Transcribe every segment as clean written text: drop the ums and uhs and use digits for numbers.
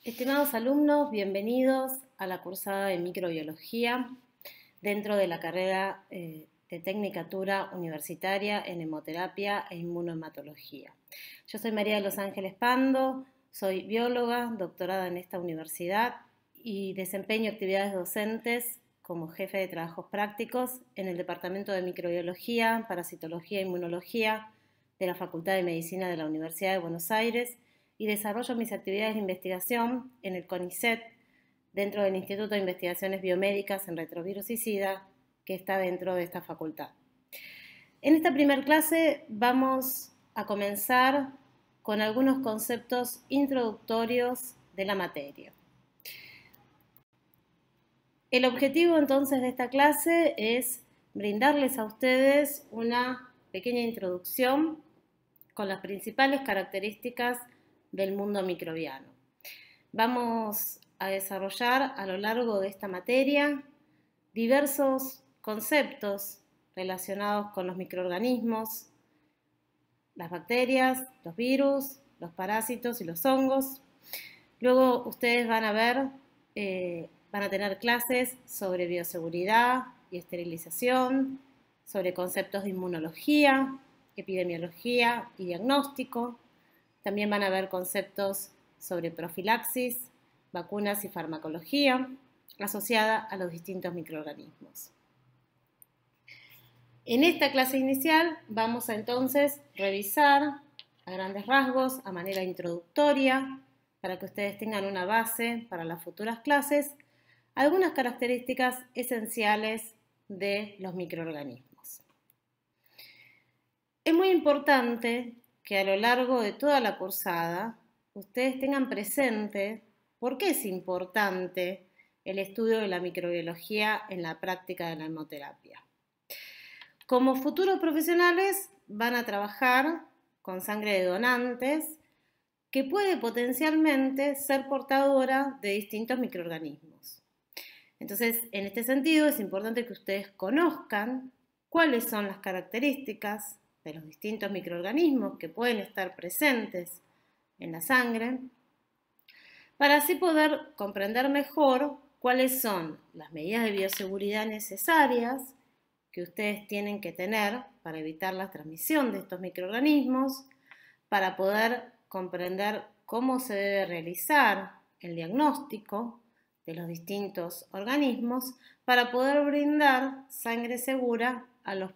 Estimados alumnos, bienvenidos a la cursada de microbiología dentro de la carrera de Tecnicatura Universitaria en Hemoterapia e Inmunohematología. Yo soy María de los Ángeles Pando, soy bióloga, doctorada en esta universidad y desempeño actividades docentes como jefe de trabajos prácticos en el Departamento de Microbiología, Parasitología e Inmunología de la Facultad de Medicina de la Universidad de Buenos Aires y desarrollo mis actividades de investigación en el CONICET, dentro del Instituto de Investigaciones Biomédicas en Retrovirus y SIDA, que está dentro de esta facultad. En esta primera clase vamos a comenzar con algunos conceptos introductorios de la materia. El objetivo entonces de esta clase es brindarles a ustedes una pequeña introducción con las principales características del mundo microbiano. Vamos a desarrollar a lo largo de esta materia diversos conceptos relacionados con los microorganismos, las bacterias, los virus, los parásitos y los hongos. Luego ustedes van a tener clases sobre bioseguridad y esterilización, sobre conceptos de inmunología, epidemiología y diagnóstico. También van a ver conceptos sobre profilaxis, vacunas y farmacología asociada a los distintos microorganismos. En esta clase inicial vamos a entonces revisar a grandes rasgos, a manera introductoria, para que ustedes tengan una base para las futuras clases, algunas características esenciales de los microorganismos. Es muy importante que a lo largo de toda la cursada ustedes tengan presente por qué es importante el estudio de la microbiología en la práctica de la hemoterapia. Como futuros profesionales van a trabajar con sangre de donantes que puede potencialmente ser portadora de distintos microorganismos. Entonces, en este sentido es importante que ustedes conozcan cuáles son las características de los distintos microorganismos que pueden estar presentes en la sangre, para así poder comprender mejor cuáles son las medidas de bioseguridad necesarias que ustedes tienen que tener para evitar la transmisión de estos microorganismos, para poder comprender cómo se debe realizar el diagnóstico de los distintos organismos, para poder brindar sangre segura a los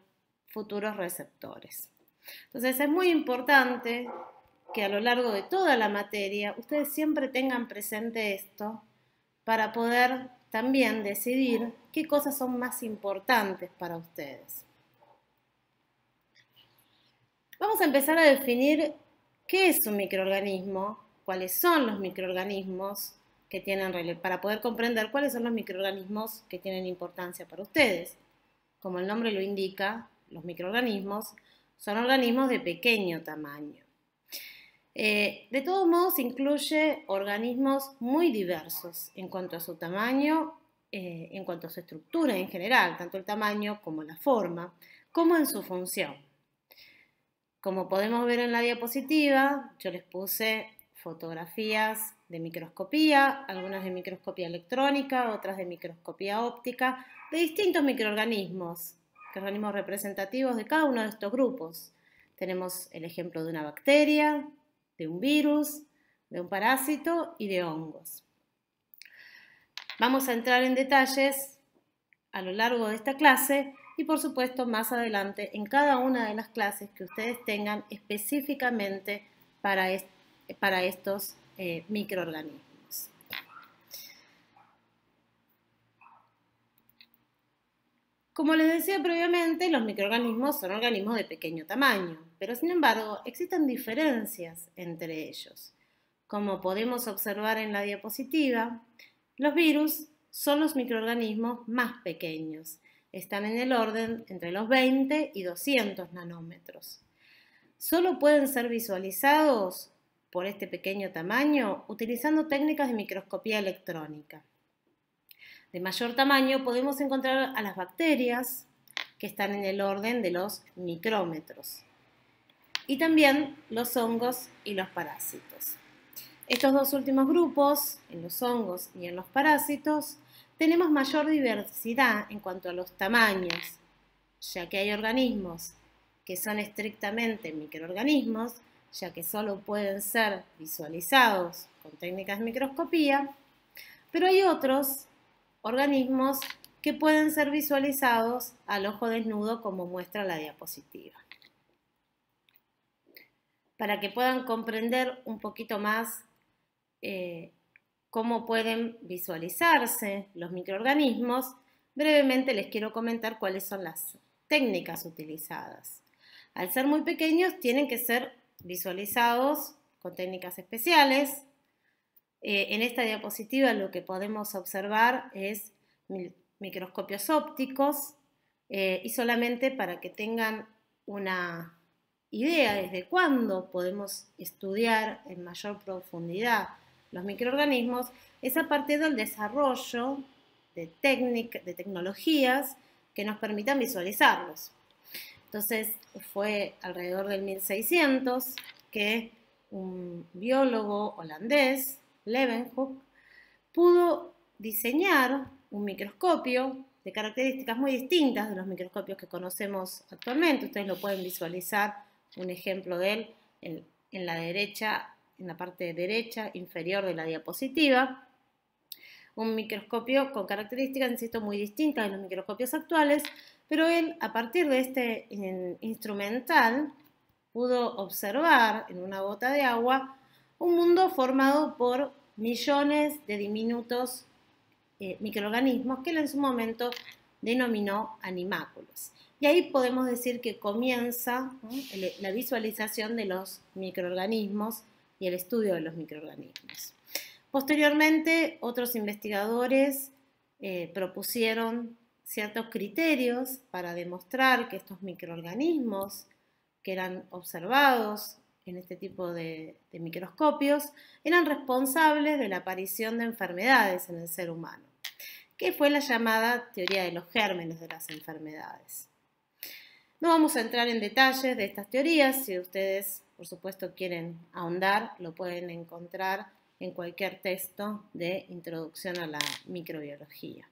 futuros receptores. Entonces es muy importante que a lo largo de toda la materia ustedes siempre tengan presente esto para poder también decidir qué cosas son más importantes para ustedes. Vamos a empezar a definir qué es un microorganismo, cuáles son los microorganismos que tienen, para poder comprender cuáles son los microorganismos que tienen importancia para ustedes. Como el nombre lo indica, los microorganismos son organismos de pequeño tamaño. De todos modos, incluye organismos muy diversos en cuanto a su tamaño, en cuanto a su estructura en general, tanto el tamaño como la forma, como en su función. Como podemos ver en la diapositiva, yo les puse fotografías de microscopía, algunas de microscopía electrónica, otras de microscopía óptica, de distintos microorganismos representativos de cada uno de estos grupos. Tenemos el ejemplo de una bacteria, de un virus, de un parásito y de hongos. Vamos a entrar en detalles a lo largo de esta clase y por supuesto más adelante en cada una de las clases que ustedes tengan específicamente para estos microorganismos. Como les decía previamente, los microorganismos son organismos de pequeño tamaño, pero sin embargo existen diferencias entre ellos. Como podemos observar en la diapositiva, los virus son los microorganismos más pequeños. Están en el orden entre los 20 y 200 nanómetros. Solo pueden ser visualizados por este pequeño tamaño utilizando técnicas de microscopía electrónica. De mayor tamaño podemos encontrar a las bacterias, que están en el orden de los micrómetros, y también los hongos y los parásitos. Estos dos últimos grupos, en los hongos y en los parásitos, tenemos mayor diversidad en cuanto a los tamaños, ya que hay organismos que son estrictamente microorganismos, ya que solo pueden ser visualizados con técnicas de microscopía, pero hay otros organismos que pueden ser visualizados al ojo desnudo, como muestra la diapositiva. Para que puedan comprender un poquito más cómo pueden visualizarse los microorganismos, brevemente les quiero comentar cuáles son las técnicas utilizadas. Al ser muy pequeños tienen que ser visualizados con técnicas especiales. En esta diapositiva lo que podemos observar es microscopios ópticos y solamente para que tengan una idea desde cuándo podemos estudiar en mayor profundidad los microorganismos es a partir del desarrollo de tecnologías que nos permitan visualizarlos. Entonces fue alrededor del 1600 que un biólogo holandés, Leeuwenhoek, pudo diseñar un microscopio de características muy distintas de los microscopios que conocemos actualmente. Ustedes lo pueden visualizar, un ejemplo de él en la derecha, en la parte derecha inferior de la diapositiva. Un microscopio con características, insisto, muy distintas de los microscopios actuales, pero él, a partir de este instrumental, pudo observar en una gota de agua un mundo formado por millones de diminutos microorganismos que él en su momento denominó animáculos. Y ahí podemos decir que comienza, ¿no?, la visualización de los microorganismos y el estudio de los microorganismos. Posteriormente, otros investigadores propusieron ciertos criterios para demostrar que estos microorganismos que eran observados en este tipo de microscopios eran responsables de la aparición de enfermedades en el ser humano, que fue la llamada teoría de los gérmenes de las enfermedades. No vamos a entrar en detalles de estas teorías. Si ustedes, por supuesto, quieren ahondar, lo pueden encontrar en cualquier texto de introducción a la microbiología.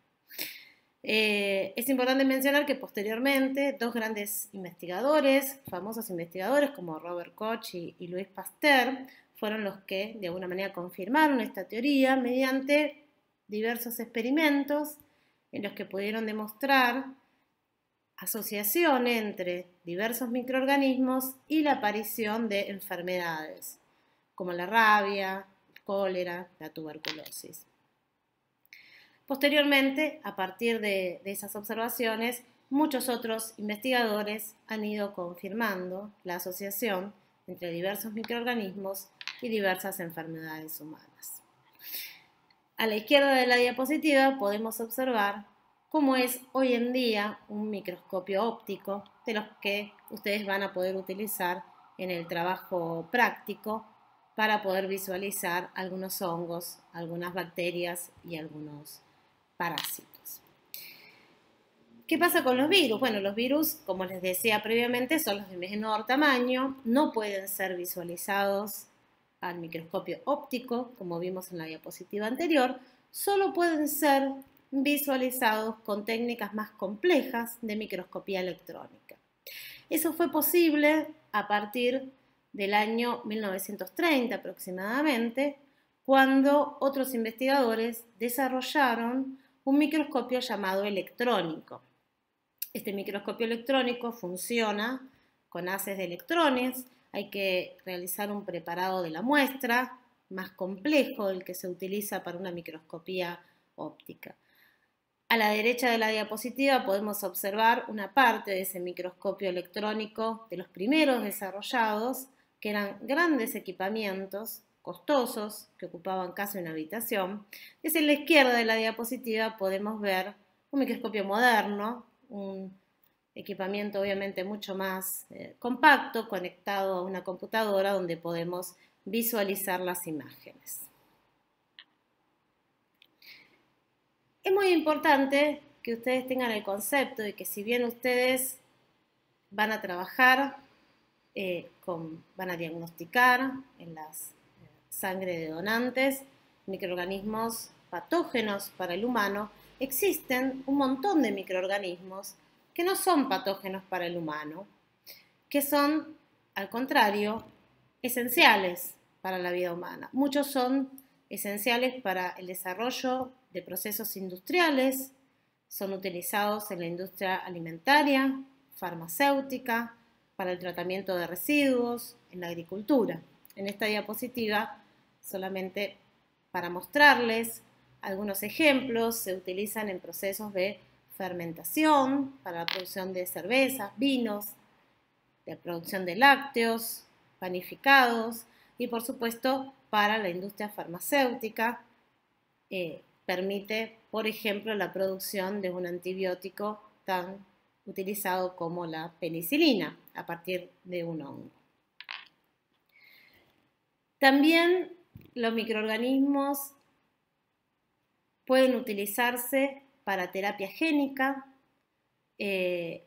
Es importante mencionar que posteriormente dos grandes investigadores, famosos investigadores como Robert Koch y Louis Pasteur, fueron los que de alguna manera confirmaron esta teoría mediante diversos experimentos en los que pudieron demostrar asociación entre diversos microorganismos y la aparición de enfermedades como la rabia, el cólera, la tuberculosis. Posteriormente, a partir de esas observaciones, muchos otros investigadores han ido confirmando la asociación entre diversos microorganismos y diversas enfermedades humanas. A la izquierda de la diapositiva podemos observar cómo es hoy en día un microscopio óptico, de los que ustedes van a poder utilizar en el trabajo práctico para poder visualizar algunos hongos, algunas bacterias y algunos parásitos. ¿Qué pasa con los virus? Bueno, los virus, como les decía previamente, son los de menor tamaño, no pueden ser visualizados al microscopio óptico, como vimos en la diapositiva anterior, solo pueden ser visualizados con técnicas más complejas de microscopía electrónica. Eso fue posible a partir del año 1930 aproximadamente, cuando otros investigadores desarrollaron un microscopio llamado electrónico. Este microscopio electrónico funciona con haces de electrones. Hay que realizar un preparado de la muestra más complejo del que se utiliza para una microscopía óptica. A la derecha de la diapositiva podemos observar una parte de ese microscopio electrónico de los primeros desarrollados, que eran grandes equipamientos costosos que ocupaban casi una habitación. Desde la izquierda de la diapositiva podemos ver un microscopio moderno, un equipamiento obviamente mucho más compacto, conectado a una computadora donde podemos visualizar las imágenes. Es muy importante que ustedes tengan el concepto de que si bien ustedes van a trabajar, van a diagnosticar en las sangre de donantes, microorganismos patógenos para el humano, existen un montón de microorganismos que no son patógenos para el humano, que son, al contrario, esenciales para la vida humana. Muchos son esenciales para el desarrollo de procesos industriales, son utilizados en la industria alimentaria, farmacéutica, para el tratamiento de residuos, en la agricultura. En esta diapositiva, solamente para mostrarles algunos ejemplos, se utilizan en procesos de fermentación, para la producción de cervezas, vinos, de producción de lácteos, panificados y por supuesto para la industria farmacéutica. Permite, por ejemplo, la producción de un antibiótico tan utilizado como la penicilina a partir de un hongo. También los microorganismos pueden utilizarse para terapia génica,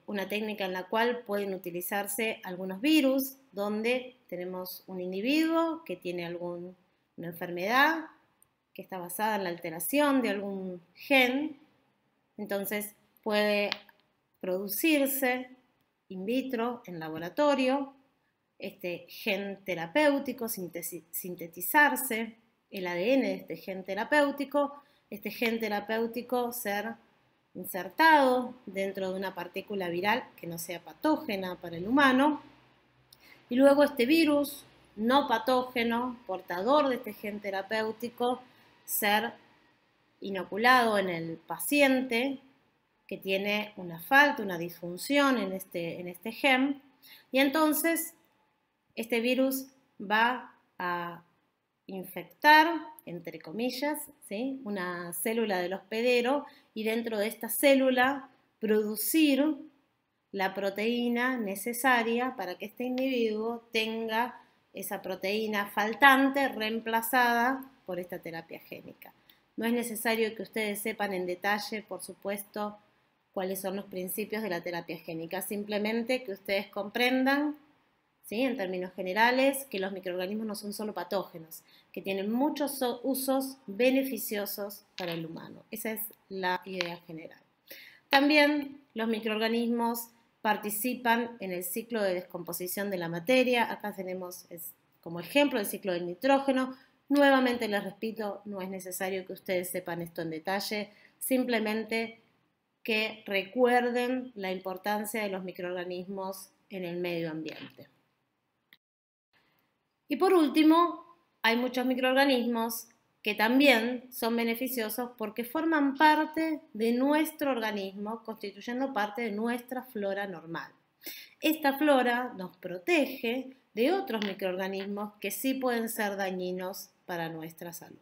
una técnica en la cual pueden utilizarse algunos virus, donde tenemos un individuo que tiene alguna enfermedad que está basada en la alteración de algún gen, entonces puede producirse in vitro en laboratorio este gen terapéutico, sintetizarse el ADN de este gen terapéutico ser insertado dentro de una partícula viral que no sea patógena para el humano, y luego este virus no patógeno, portador de este gen terapéutico, ser inoculado en el paciente que tiene una falta, una disfunción en este gen, y entonces este virus va a infectar, entre comillas, ¿sí?, una célula del hospedero y dentro de esta célula producir la proteína necesaria para que este individuo tenga esa proteína faltante reemplazada por esta terapia génica. No es necesario que ustedes sepan en detalle, por supuesto, cuáles son los principios de la terapia génica, simplemente que ustedes comprendan, ¿sí?, en términos generales, que los microorganismos no son solo patógenos, que tienen muchos usos beneficiosos para el humano. Esa es la idea general. También los microorganismos participan en el ciclo de descomposición de la materia. Acá tenemos como ejemplo el ciclo del nitrógeno. Nuevamente les repito, no es necesario que ustedes sepan esto en detalle, simplemente que recuerden la importancia de los microorganismos en el medio ambiente. Y por último, hay muchos microorganismos que también son beneficiosos porque forman parte de nuestro organismo, constituyendo parte de nuestra flora normal. Esta flora nos protege de otros microorganismos que sí pueden ser dañinos para nuestra salud.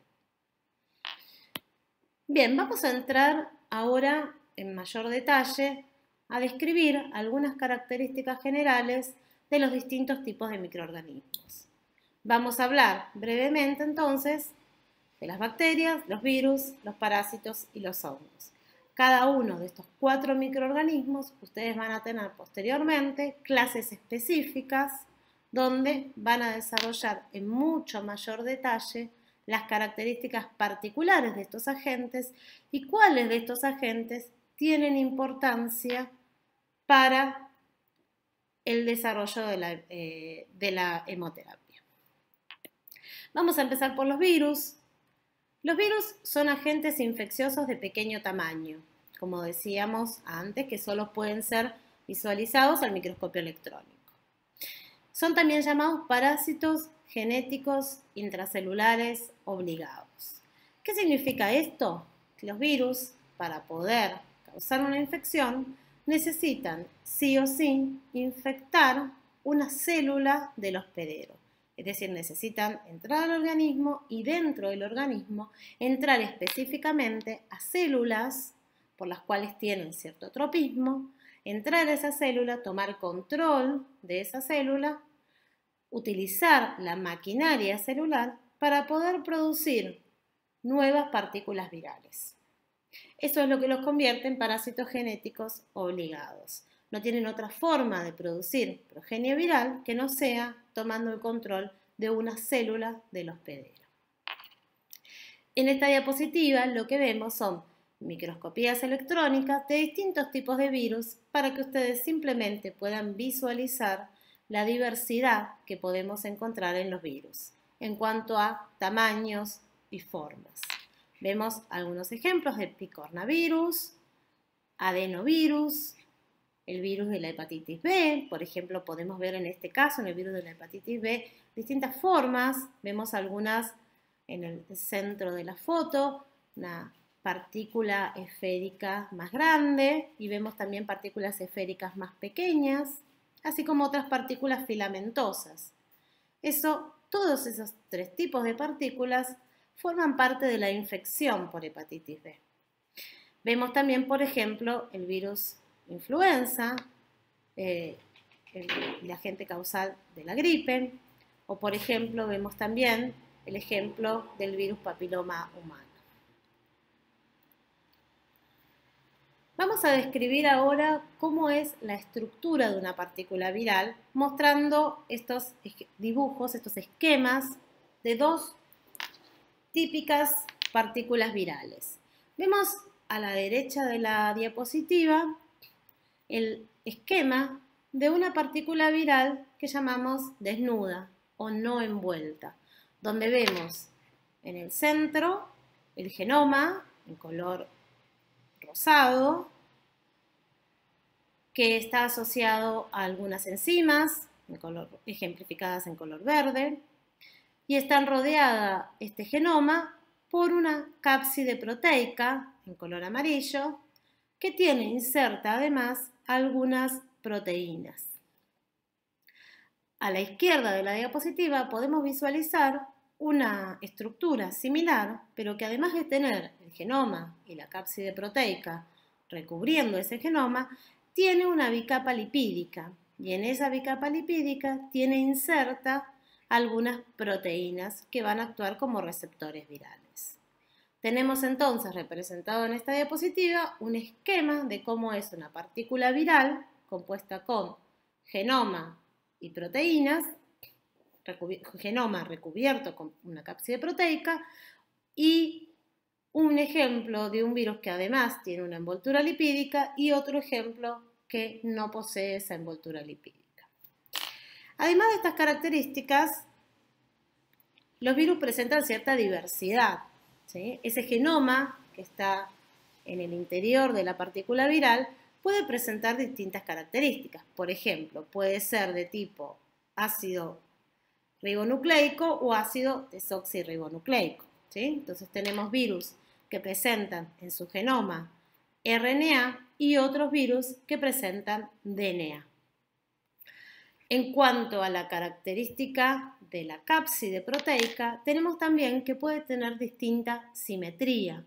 Bien, vamos a entrar ahora en mayor detalle a describir algunas características generales de los distintos tipos de microorganismos. Vamos a hablar brevemente entonces de las bacterias, los virus, los parásitos y los hongos. Cada uno de estos 4 microorganismos ustedes van a tener posteriormente clases específicas donde van a desarrollar en mucho mayor detalle las características particulares de estos agentes y cuáles de estos agentes tienen importancia para el desarrollo de la hemoterapia. Vamos a empezar por los virus. Los virus son agentes infecciosos de pequeño tamaño, como decíamos antes, que solo pueden ser visualizados al microscopio electrónico. Son también llamados parásitos genéticos intracelulares obligados. ¿Qué significa esto? Que los virus, para poder causar una infección, necesitan sí o sí infectar una célula del hospedero. Es decir, necesitan entrar al organismo y dentro del organismo entrar específicamente a células por las cuales tienen cierto tropismo, entrar a esa célula, tomar control de esa célula, utilizar la maquinaria celular para poder producir nuevas partículas virales. Eso es lo que los convierte en parásitos genéticos obligados. No tienen otra forma de producir progenie viral que no sea tomando el control de una célula del hospedero. En esta diapositiva lo que vemos son microscopías electrónicas de distintos tipos de virus para que ustedes simplemente puedan visualizar la diversidad que podemos encontrar en los virus en cuanto a tamaños y formas. Vemos algunos ejemplos de picornavirus, adenovirus, el virus de la hepatitis B. Por ejemplo, podemos ver en este caso, en el virus de la hepatitis B, distintas formas. Vemos algunas en el centro de la foto, una partícula esférica más grande, y vemos también partículas esféricas más pequeñas, así como otras partículas filamentosas. Todos esos tres tipos de partículas forman parte de la infección por hepatitis B. Vemos también, por ejemplo, el virus influenza, el agente causal de la gripe, o por ejemplo vemos también el ejemplo del virus papiloma humano. Vamos a describir ahora cómo es la estructura de una partícula viral, mostrando estos dibujos, estos esquemas de dos típicas partículas virales. Vemos a la derecha de la diapositiva el esquema de una partícula viral que llamamos desnuda o no envuelta, donde vemos en el centro el genoma en color rosado, que está asociado a algunas enzimas ejemplificadas en color verde, y están rodeada este genoma por una cápside proteica en color amarillo, que tiene inserta además algunas proteínas. A la izquierda de la diapositiva podemos visualizar una estructura similar, pero que además de tener el genoma y la cápside proteica recubriendo ese genoma, tiene una bicapa lipídica, y en esa bicapa lipídica tiene inserta algunas proteínas que van a actuar como receptores virales. Tenemos entonces representado en esta diapositiva un esquema de cómo es una partícula viral compuesta con genoma y proteínas, genoma recubierto con una cápside proteica, y un ejemplo de un virus que además tiene una envoltura lipídica y otro ejemplo que no posee esa envoltura lipídica. Además de estas características, los virus presentan cierta diversidad, ¿sí? Ese genoma que está en el interior de la partícula viral puede presentar distintas características. Por ejemplo, puede ser de tipo ácido ribonucleico o ácido desoxirribonucleico, ¿sí? Entonces tenemos virus que presentan en su genoma RNA y otros virus que presentan DNA. En cuanto a la característica de la cápside proteica, tenemos también que puede tener distinta simetría.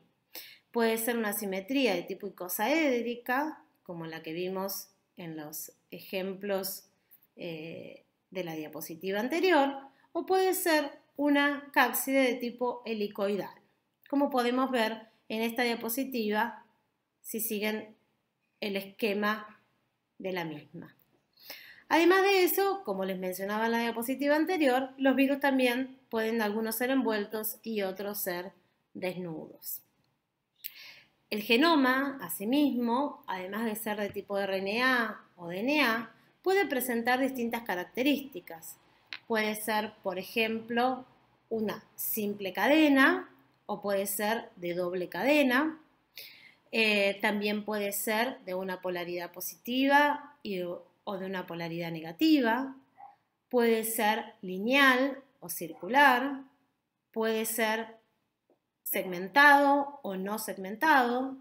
Puede ser una simetría de tipo icosaédrica, como la que vimos en los ejemplos de la diapositiva anterior, o puede ser una cápside de tipo helicoidal, como podemos ver en esta diapositiva si siguen el esquema de la misma. Además de eso, como les mencionaba en la diapositiva anterior, los virus también pueden algunos ser envueltos y otros ser desnudos. El genoma, asimismo, además de ser de tipo RNA o DNA, puede presentar distintas características. Puede ser, por ejemplo, una simple cadena o puede ser de doble cadena. También puede ser de una polaridad positiva o de una polaridad negativa. Puede ser lineal o circular. Puede ser segmentado o no segmentado.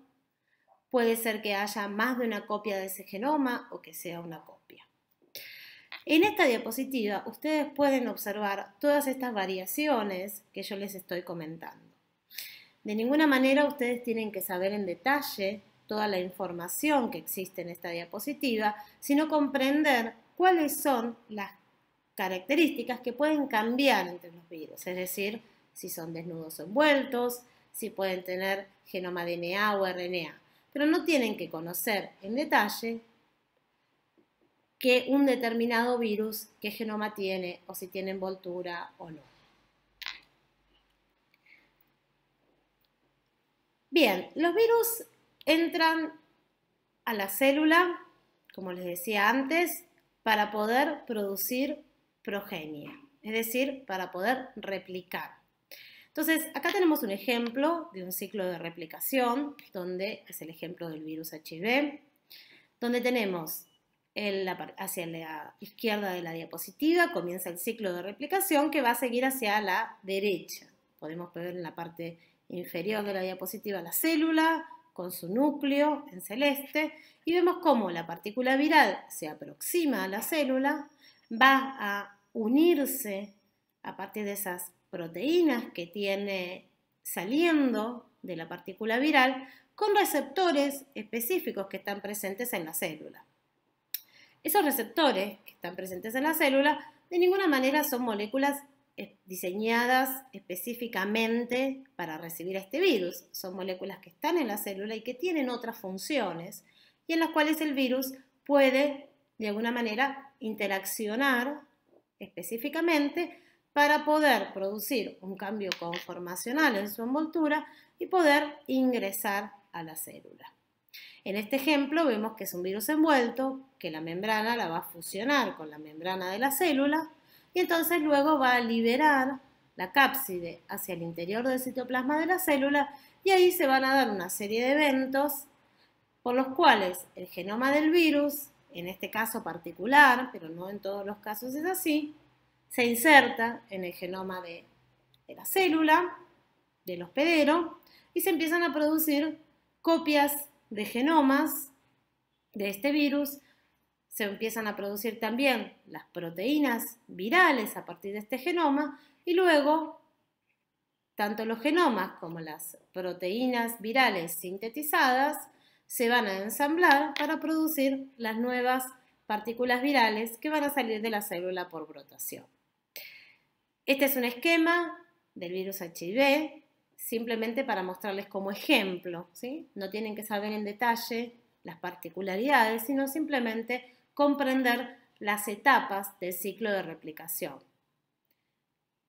Puede ser que haya más de una copia de ese genoma o que sea una copia. En esta diapositiva ustedes pueden observar todas estas variaciones que yo les estoy comentando. De ninguna manera ustedes tienen que saber en detalle toda la información que existe en esta diapositiva, sino comprender cuáles son las características que pueden cambiar entre los virus, es decir, si son desnudos o envueltos, si pueden tener genoma DNA o RNA, pero no tienen que conocer en detalle que un determinado virus, qué genoma tiene o si tiene envoltura o no. Bien, los virus entran a la célula, como les decía antes, para poder producir progenie, es decir, para poder replicar. Entonces, acá tenemos un ejemplo de un ciclo de replicación, donde es el ejemplo del virus HIV, donde tenemos hacia la izquierda de la diapositiva comienza el ciclo de replicación que va a seguir hacia la derecha. Podemos ver en la parte inferior de la diapositiva la célula con su núcleo en celeste y vemos cómo la partícula viral se aproxima a la célula, va a unirse a partir de esas proteínas que tiene saliendo de la partícula viral con receptores específicos que están presentes en la célula. Esos receptores que están presentes en la célula de ninguna manera son moléculas diseñadas específicamente para recibir este virus. Son moléculas que están en la célula y que tienen otras funciones y en las cuales el virus puede de alguna manera interaccionar específicamente para poder producir un cambio conformacional en su envoltura y poder ingresar a la célula. En este ejemplo vemos que es un virus envuelto, que la membrana la va a fusionar con la membrana de la célula y entonces luego va a liberar la cápside hacia el interior del citoplasma de la célula y ahí se van a dar una serie de eventos por los cuales el genoma del virus, en este caso particular, pero no en todos los casos es así, se inserta en el genoma de la célula, del hospedero, y se empiezan a producir copias de genomas de este virus. Se empiezan a producir también las proteínas virales a partir de este genoma y luego tanto los genomas como las proteínas virales sintetizadas se van a ensamblar para producir las nuevas partículas virales que van a salir de la célula por brotación. Este es un esquema del virus HIV, simplemente para mostrarles como ejemplo, ¿sí? No tienen que saber en detalle las particularidades, sino simplemente comprender las etapas del ciclo de replicación.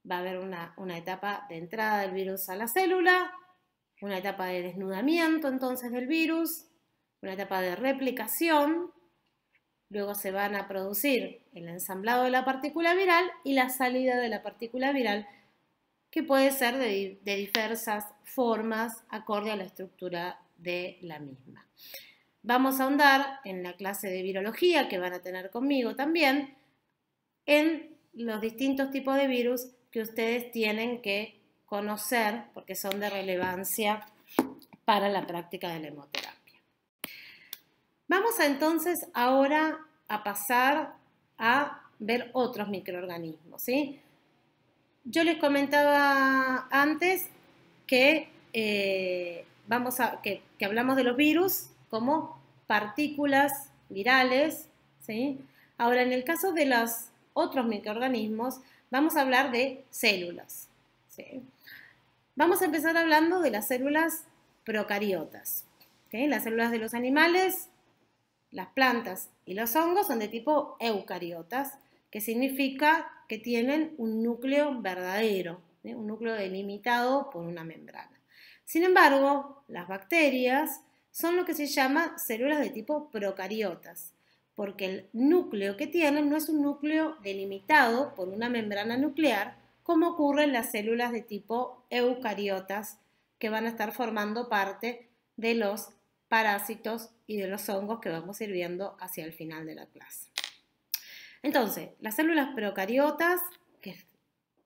Va a haber una etapa de entrada del virus a la célula, una etapa de desnudamiento entonces del virus, una etapa de replicación, luego se van a producir el ensamblado de la partícula viral y la salida de la partícula viral, que puede ser de diversas formas acorde a la estructura de la misma. Vamos a ahondar en la clase de virología que van a tener conmigo también en los distintos tipos de virus que ustedes tienen que conocer porque son de relevancia para la práctica de la hemoterapia. Vamos entonces ahora a pasar a ver otros microorganismos, ¿sí? Yo les comentaba antes que, que hablamos de los virus como partículas virales, ¿sí? Ahora, en el caso de los otros microorganismos, vamos a hablar de células, ¿sí? Vamos a empezar hablando de las células procariotas, ¿okay? Las células de los animales, las plantas y los hongos son de tipo eucariotas, que significa que tienen un núcleo verdadero, ¿sí? Un núcleo delimitado por una membrana. Sin embargo, las bacterias son lo que se llama células de tipo procariotas, porque el núcleo que tienen no es un núcleo delimitado por una membrana nuclear, como ocurre en las células de tipo eucariotas, que van a estar formando parte de los parásitos y de los hongos que vamos a ir viendo hacia el final de la clase. Entonces, las células procariotas, que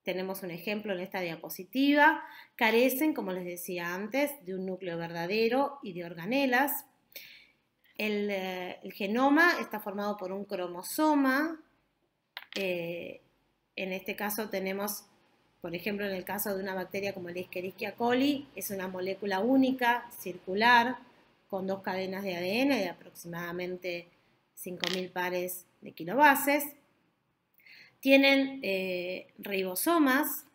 tenemos un ejemplo en esta diapositiva, carecen, como les decía antes, de un núcleo verdadero y de organelas. El genoma está formado por un cromosoma. En este caso tenemos, por ejemplo, en el caso de una bacteria como el Escherichia coli, es una molécula única, circular, con 2 cadenas de ADN de aproximadamente 5.000 pares de kilobases. Tienen ribosomas.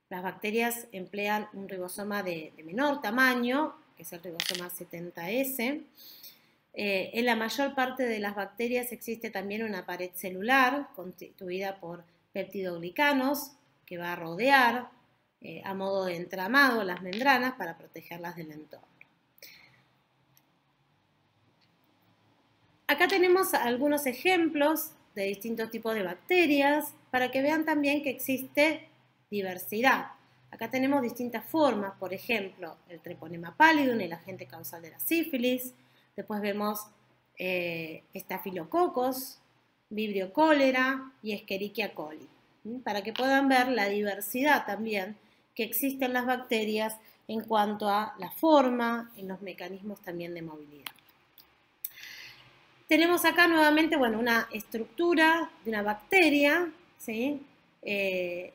Las bacterias emplean un ribosoma de menor tamaño, que es el ribosoma 70S. En la mayor parte de las bacterias existe también una pared celular constituida por peptidoglicanos que va a rodear a modo de entramado las membranas para protegerlas del entorno. Acá tenemos algunos ejemplos de distintos tipos de bacterias para que vean también que existe diversidad. Acá tenemos distintas formas, por ejemplo, el Treponema pallidum, el agente causal de la sífilis. Después vemos estafilococos, vibrio cólera y Escherichia coli, para que puedan ver la diversidad también que existe en las bacterias en cuanto a la forma y los mecanismos también de movilidad. Tenemos acá nuevamente, bueno, una estructura de una bacteria, ¿sí? Que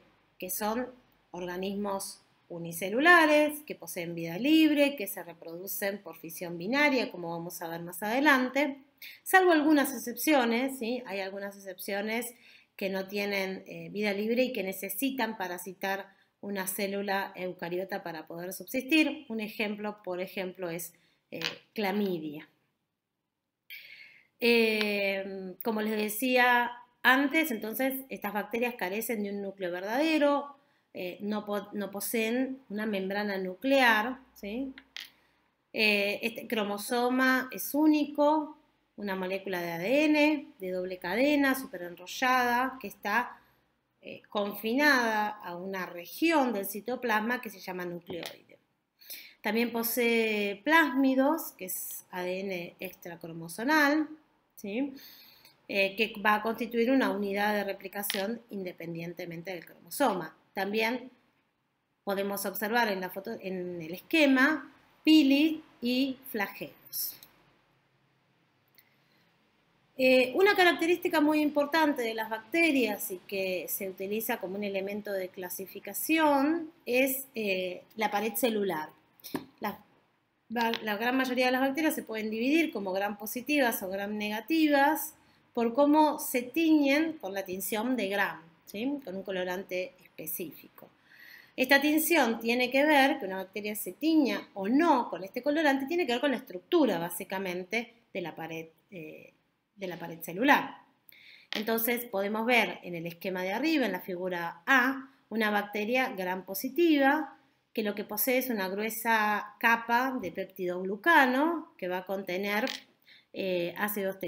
son organismos unicelulares, que poseen vida libre, que se reproducen por fisión binaria, como vamos a ver más adelante, salvo algunas excepciones, ¿sí? Hay algunas excepciones que no tienen vida libre y que necesitan parasitar una célula eucariota para poder subsistir. Un ejemplo, por ejemplo, es clamidia. Como les decía antes, entonces estas bacterias carecen de un núcleo verdadero, no poseen una membrana nuclear, ¿sí? Este cromosoma es único, una molécula de ADN de doble cadena, superenrollada, que está confinada a una región del citoplasma que se llama nucleoide. También posee plásmidos, que es ADN extracromosonal, ¿sí? Que va a constituir una unidad de replicación independientemente del cromosoma. También podemos observar en la foto, en el esquema, pili y flagelos. Una característica muy importante de las bacterias y que se utiliza como un elemento de clasificación es la pared celular. La gran mayoría de las bacterias se pueden dividir como gram positivas o gram negativas por cómo se tiñen con la tinción de gram, ¿sí? Con un colorante específico. Esta tinción tiene que ver, que una bacteria se tiña o no con este colorante, tiene que ver con la estructura básicamente de la pared celular. Entonces podemos ver en el esquema de arriba, en la figura A, una bacteria gram positiva, que lo que posee es una gruesa capa de peptidoglucano que va a contener ácido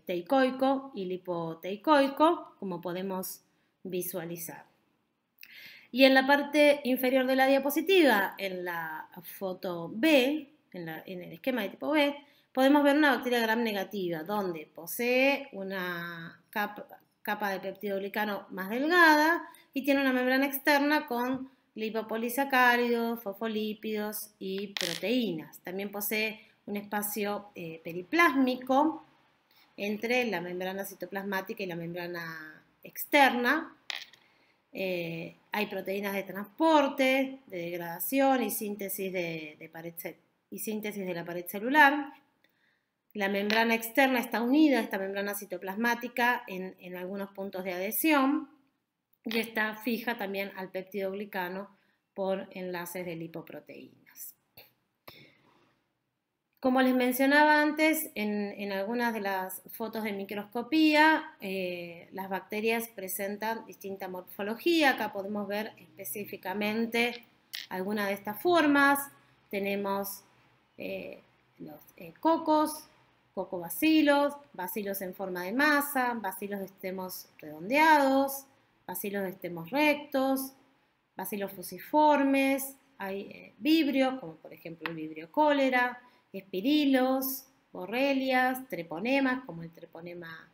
teicoico y lipoteicoico, como podemos visualizar. Y en la parte inferior de la diapositiva, en la foto B, en el esquema de tipo B, podemos ver una bacteria gram negativa, donde posee una capa de peptidoglicano más delgada y tiene una membrana externa con lipopolisacáridos, fosfolípidos y proteínas. También posee un espacio periplásmico entre la membrana citoplasmática y la membrana externa. Hay proteínas de transporte, de degradación y síntesis de la pared celular. La membrana externa está unida a esta membrana citoplasmática en algunos puntos de adhesión y está fija también al peptidoglicano por enlaces de lipoproteínas. Como les mencionaba antes, en algunas de las fotos de microscopía, las bacterias presentan distinta morfología. Acá podemos ver específicamente algunas de estas formas. Tenemos los cocos, cocobacilos, bacilos en forma de masa, bacilos de estemos redondeados, bacilos de estemos rectos, bacilos fusiformes, hay vibrios, como por ejemplo el vibrio cólera, espirilos, borrelias, treponemas, como el treponema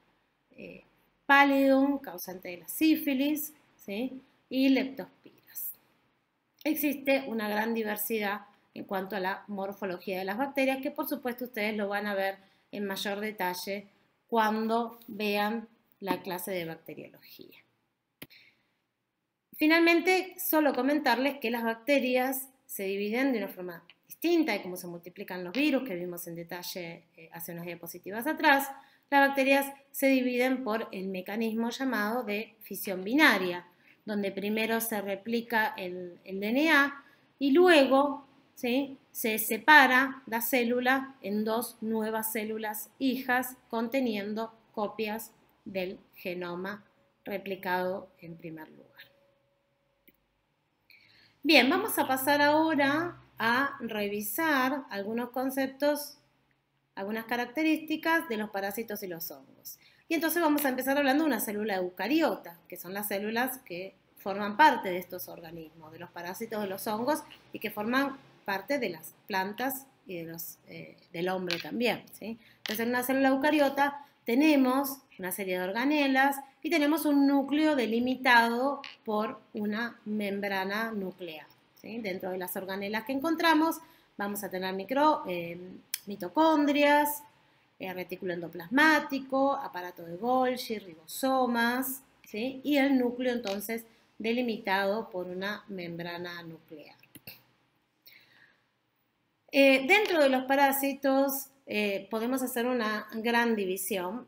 pallidum, causante de la sífilis, ¿sí? Y leptospiras. Existe una gran diversidad en cuanto a la morfología de las bacterias, que por supuesto ustedes lo van a ver en mayor detalle cuando vean la clase de bacteriología. Finalmente, solo comentarles que las bacterias se dividen de una forma distinta de cómo se multiplican los virus, que vimos en detalle hace unas diapositivas atrás. Las bacterias se dividen por el mecanismo llamado de fisión binaria, donde primero se replica el DNA y luego ¿sí? Se separa la célula en dos nuevas células hijas conteniendo copias del genoma replicado en primer lugar. Bien, vamos a pasar ahora a revisar algunos conceptos, algunas características de los parásitos y los hongos. Y entonces vamos a empezar hablando de una célula eucariota, que son las células que forman parte de estos organismos, de los parásitos de los hongos y que forman parte de las plantas y del hombre también, ¿sí? Entonces en una célula eucariota tenemos una serie de organelas y tenemos un núcleo delimitado por una membrana nuclear, ¿sí? Dentro de las organelas que encontramos vamos a tener mitocondrias, retículo endoplasmático, aparato de Golgi, ribosomas, ¿sí? Y el núcleo entonces delimitado por una membrana nuclear. Dentro de los parásitos podemos hacer una gran división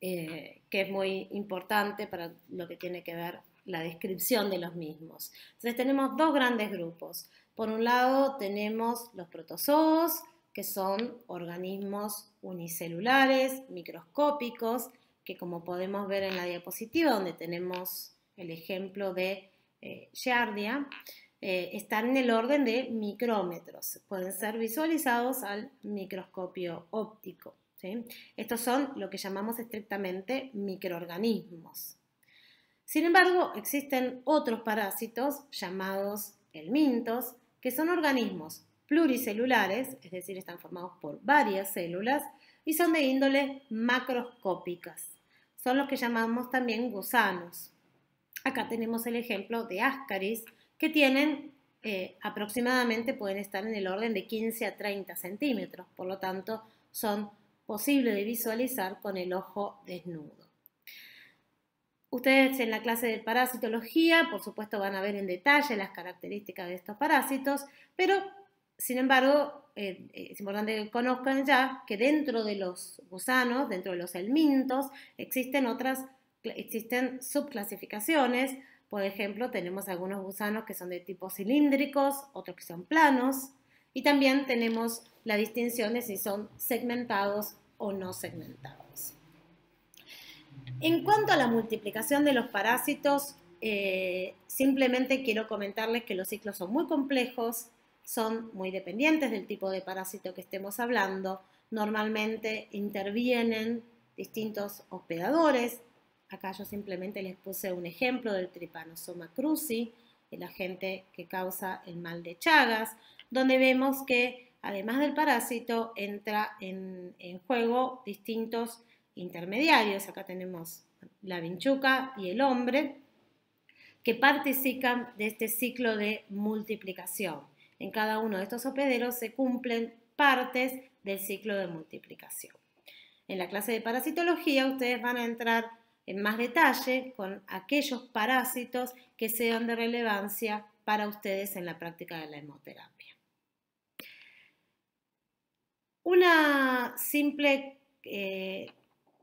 que es muy importante para lo que tiene que ver la descripción de los mismos. Entonces tenemos dos grandes grupos. Por un lado tenemos los protozoos, que son organismos unicelulares, microscópicos, que como podemos ver en la diapositiva donde tenemos el ejemplo de Giardia, están en el orden de micrómetros, pueden ser visualizados al microscopio óptico, ¿sí? Estos son lo que llamamos estrictamente microorganismos. Sin embargo, existen otros parásitos llamados helmintos, que son organismos pluricelulares, es decir, están formados por varias células y son de índole macroscópicas. Son los que llamamos también gusanos. Acá tenemos el ejemplo de Ascaris, que tienen aproximadamente, pueden estar en el orden de 15 a 30 centímetros, por lo tanto son posibles de visualizar con el ojo desnudo. Ustedes en la clase de parasitología, por supuesto, van a ver en detalle las características de estos parásitos, pero sin embargo es importante que conozcan ya que dentro de los gusanos, dentro de los helmintos, existen subclasificaciones. Por ejemplo, tenemos algunos gusanos que son de tipo cilíndricos, otros que son planos, y también tenemos la distinción de si son segmentados o no segmentados. En cuanto a la multiplicación de los parásitos, simplemente quiero comentarles que los ciclos son muy complejos, son muy dependientes del tipo de parásito que estemos hablando. Normalmente intervienen distintos hospedadores. Acá yo simplemente les puse un ejemplo del Trypanosoma cruzi, el agente que causa el mal de Chagas, donde vemos que además del parásito entra en juego distintos intermediarios. Acá tenemos la vinchuca y el hombre que participan de este ciclo de multiplicación. En cada uno de estos hospederos se cumplen partes del ciclo de multiplicación. En la clase de parasitología ustedes van a entrar en más detalle con aquellos parásitos que sean de relevancia para ustedes en la práctica de la hemoterapia. Una simple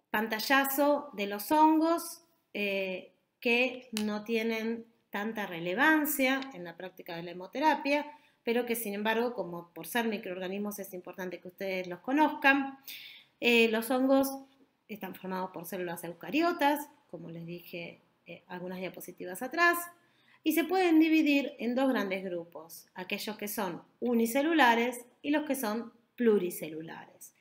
pantallazo de los hongos que no tienen tanta relevancia en la práctica de la hemoterapia, pero que sin embargo, como por ser microorganismos es importante que ustedes los conozcan. Los hongos están formados por células eucariotas, como les dije algunas diapositivas atrás, y se pueden dividir en dos grandes grupos, aquellos que son unicelulares y los que son pluricelulares.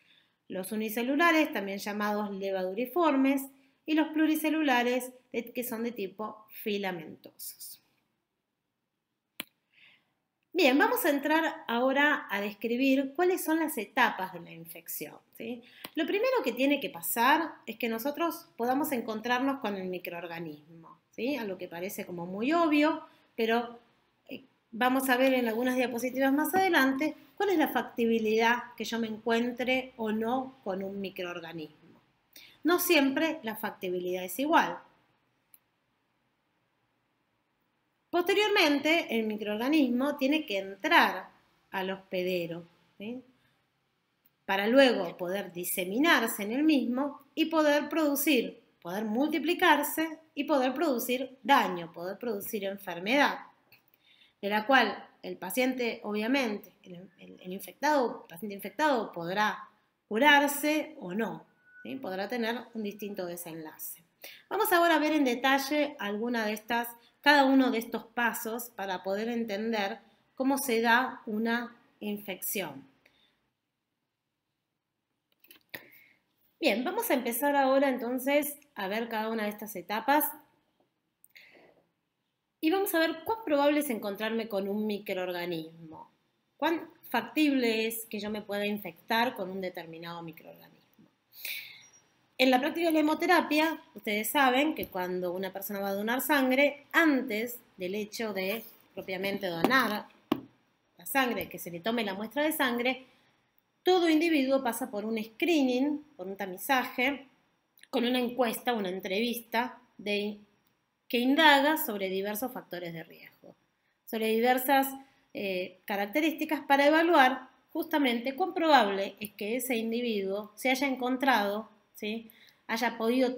Los unicelulares, también llamados levaduriformes, y los pluricelulares, que son de tipo filamentosos. Bien, vamos a entrar ahora a describir cuáles son las etapas de la infección, ¿sí? Lo primero que tiene que pasar es que nosotros podamos encontrarnos con el microorganismo, ¿sí? Algo que parece como muy obvio, pero vamos a ver en algunas diapositivas más adelante cuál es la factibilidad que yo me encuentre o no con un microorganismo. No siempre la factibilidad es igual. Posteriormente, el microorganismo tiene que entrar al hospedero, ¿sí? Para luego poder diseminarse en el mismo y poder multiplicarse y poder producir daño, poder producir enfermedad, de la cual el paciente, obviamente, el infectado, el paciente infectado podrá curarse o no, ¿sí? Podrá tener un distinto desenlace. Vamos ahora a ver en detalle cada uno de estos pasos para poder entender cómo se da una infección. Bien, vamos a empezar ahora entonces a ver cada una de estas etapas y vamos a ver cuán probable es encontrarme con un microorganismo, cuán factible es que yo me pueda infectar con un determinado microorganismo. En la práctica de la hemoterapia, ustedes saben que cuando una persona va a donar sangre, antes del hecho de propiamente donar la sangre, que se le tome la muestra de sangre, todo individuo pasa por un screening, por un tamizaje, con una encuesta, una entrevista que indaga sobre diversos factores de riesgo, sobre diversas características para evaluar justamente cuán probable es que ese individuo se haya encontrado, ¿sí? haya podido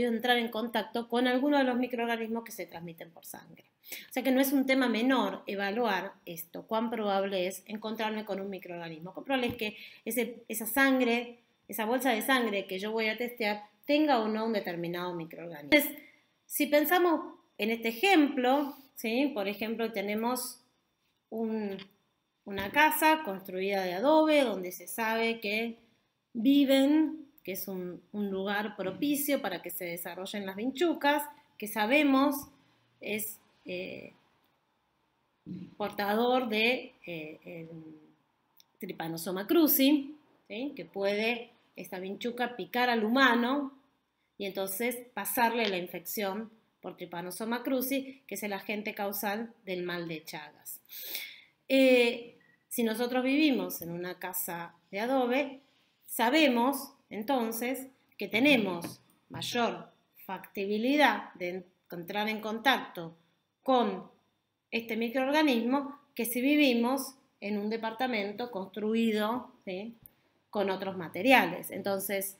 entrar en contacto con alguno de los microorganismos que se transmiten por sangre. O sea que no es un tema menor evaluar esto, cuán probable es encontrarme con un microorganismo. Cuán probable es que esa sangre, esa bolsa de sangre que yo voy a testear, tenga o no un determinado microorganismo. Entonces, si pensamos en este ejemplo, ¿sí? Por ejemplo, tenemos una casa construida de adobe donde se sabe que viven, que es un lugar propicio para que se desarrollen las vinchucas, que sabemos es portador de Trypanosoma cruzi, ¿sí? Que puede esta vinchuca picar al humano y entonces pasarle la infección por Trypanosoma cruzi, que es el agente causal del mal de Chagas. Si nosotros vivimos en una casa de adobe, sabemos entonces que tenemos mayor factibilidad de entrar en contacto con este microorganismo que si vivimos en un departamento construido, ¿sí? con otros materiales. Entonces,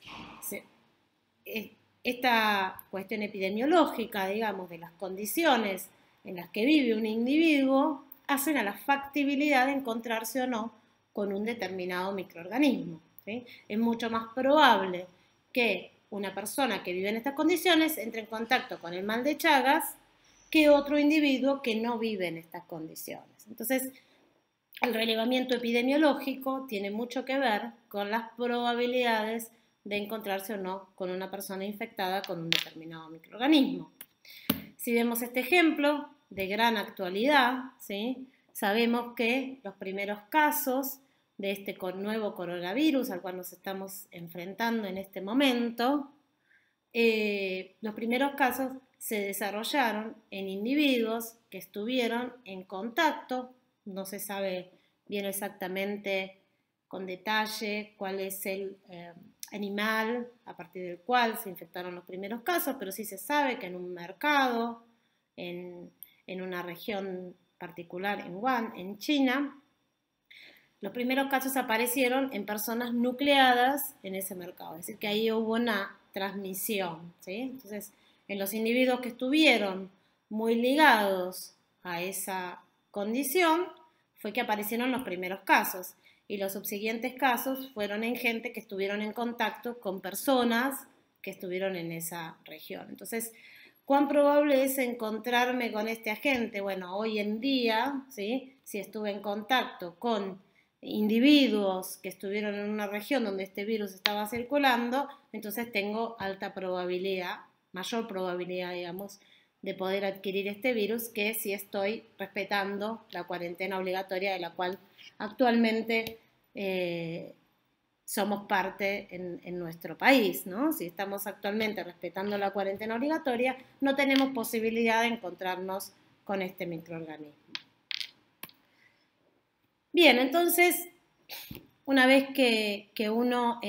esta cuestión epidemiológica, digamos, de las condiciones en las que vive un individuo, hacen a la factibilidad de encontrarse o no con un determinado microorganismo, ¿sí? Es mucho más probable que una persona que vive en estas condiciones entre en contacto con el mal de Chagas que otro individuo que no vive en estas condiciones. Entonces, el relevamiento epidemiológico tiene mucho que ver con las probabilidades de encontrarse o no con una persona infectada con un determinado microorganismo. Si vemos este ejemplo de gran actualidad, ¿sí? Sabemos que los primeros casos de este nuevo coronavirus al cual nos estamos enfrentando en este momento, los primeros casos se desarrollaron en individuos que estuvieron en contacto, no se sabe bien exactamente con detalle cuál es el animal a partir del cual se infectaron los primeros casos, pero sí se sabe que en un mercado, en una región particular en Wuhan, en China, los primeros casos aparecieron en personas nucleadas en ese mercado, es decir, que ahí hubo una transmisión, ¿sí? Entonces, en los individuos que estuvieron muy ligados a esa condición, fue que aparecieron los primeros casos. Y los subsiguientes casos fueron en gente que estuvieron en contacto con personas que estuvieron en esa región. Entonces, ¿cuán probable es encontrarme con este agente? Bueno, hoy en día, ¿sí? Si estuve en contacto con individuos que estuvieron en una región donde este virus estaba circulando, entonces tengo alta probabilidad, mayor probabilidad, digamos, de poder adquirir este virus que si estoy respetando la cuarentena obligatoria de la cual actualmente somos parte en nuestro país, ¿no? Si estamos actualmente respetando la cuarentena obligatoria, no tenemos posibilidad de encontrarnos con este microorganismo. Bien, entonces, una vez que uno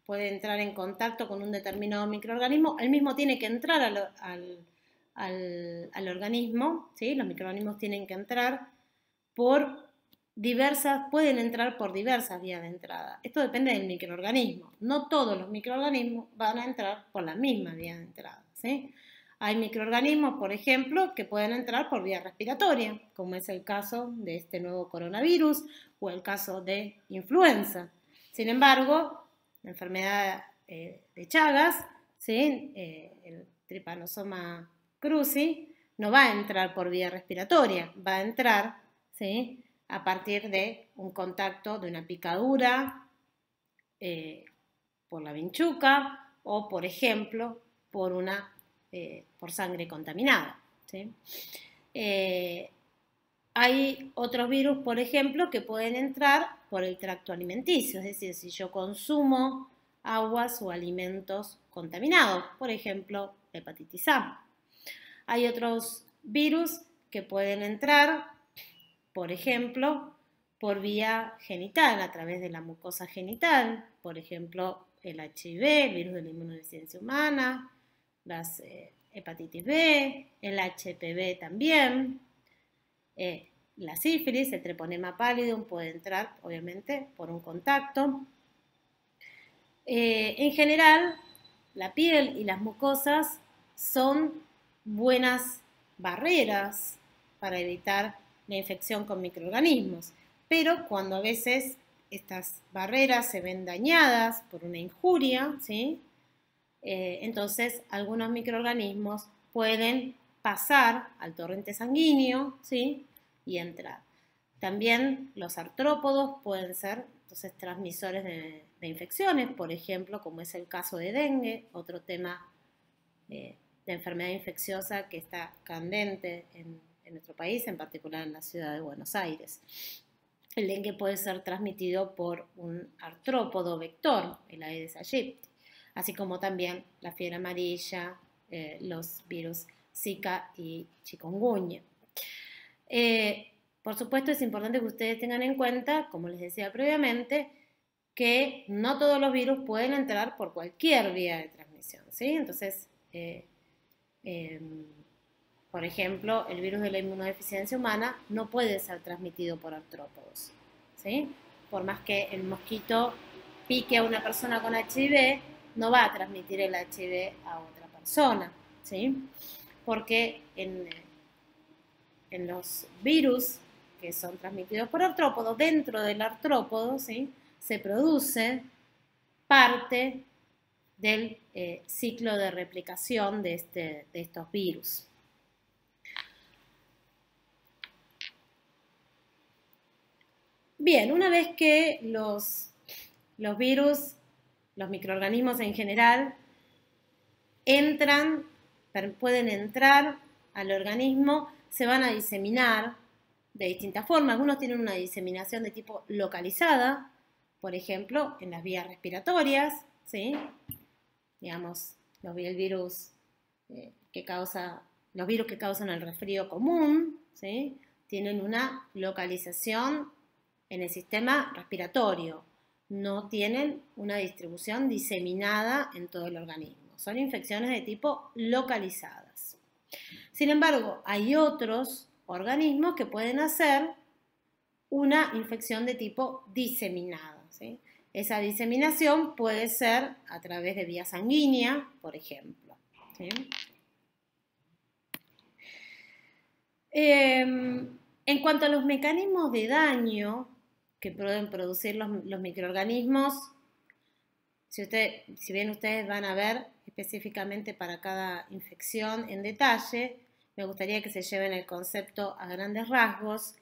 puede entrar en contacto con un determinado microorganismo, el mismo tiene que entrar al organismo, ¿sí? Los microorganismos tienen que entrar pueden entrar por diversas vías de entrada. Esto depende del microorganismo. No todos los microorganismos van a entrar por la misma vía de entrada, ¿sí? Hay microorganismos, por ejemplo, que pueden entrar por vía respiratoria, como es el caso de este nuevo coronavirus o el caso de influenza. Sin embargo, la enfermedad de Chagas, ¿sí? El Trypanosoma cruzi, no va a entrar por vía respiratoria, va a entrar, ¿sí?, a partir de un contacto, de una picadura por la vinchuca o, por ejemplo, por sangre contaminada, ¿sí? Hay otros virus, por ejemplo, que pueden entrar por el tracto alimenticio, es decir, si yo consumo aguas o alimentos contaminados, por ejemplo, hepatitis A. Hay otros virus que pueden entrar, por ejemplo, por vía genital, a través de la mucosa genital, por ejemplo, el HIV, el virus de la inmunodeficiencia humana, las hepatitis B, el HPV también, la sífilis, el treponema pallidum puede entrar, obviamente, por un contacto. En general, la piel y las mucosas son buenas barreras para evitar la infección con microorganismos, pero cuando a veces estas barreras se ven dañadas por una injuria, ¿sí? Entonces algunos microorganismos pueden pasar al torrente sanguíneo, ¿sí?, y entrar. También los artrópodos pueden ser entonces transmisores de infecciones, por ejemplo, como es el caso de dengue, otro tema de enfermedad infecciosa que está candente en nuestro país, en particular en la ciudad de Buenos Aires. El dengue puede ser transmitido por un artrópodo vector, el Aedes aegypti, así como también la fiebre amarilla, los virus Zika y chikungunya. Por supuesto, es importante que ustedes tengan en cuenta, como les decía previamente, que no todos los virus pueden entrar por cualquier vía de transmisión, ¿sí? Entonces, por ejemplo, el virus de la inmunodeficiencia humana no puede ser transmitido por artrópodos, ¿sí? Por más que el mosquito pique a una persona con HIV, no va a transmitir el HIV a otra persona, ¿sí? Porque en los virus que son transmitidos por artrópodos, dentro del artrópodo, ¿sí?, se produce parte del ciclo de replicación de estos virus. Bien, una vez que los virus, los microorganismos en general, pueden entrar al organismo, se van a diseminar de distintas formas. Algunos tienen una diseminación de tipo localizada, por ejemplo, en las vías respiratorias, ¿sí? Digamos, el virus los virus que causan el resfrío común, ¿sí?, tienen una localización en el sistema respiratorio, no tienen una distribución diseminada en todo el organismo. Son infecciones de tipo localizadas. Sin embargo, hay otros organismos que pueden hacer una infección de tipo diseminada, ¿sí? Esa diseminación puede ser a través de vía sanguínea, por ejemplo, ¿sí? En cuanto a los mecanismos de daño que pueden producir los microorganismos, si bien ustedes van a ver específicamente para cada infección en detalle, me gustaría que se lleven el concepto a grandes rasgos,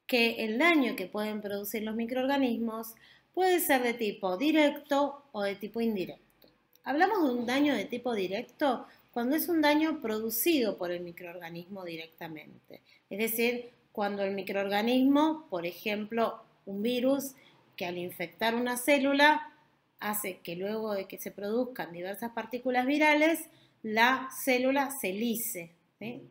que el daño que pueden producir los microorganismos puede ser de tipo directo o de tipo indirecto. Hablamos de un daño de tipo directo cuando es un daño producido por el microorganismo directamente. Es decir, cuando el microorganismo, por ejemplo, un virus que al infectar una célula hace que luego de que se produzcan diversas partículas virales, la célula se lise, ¿sí?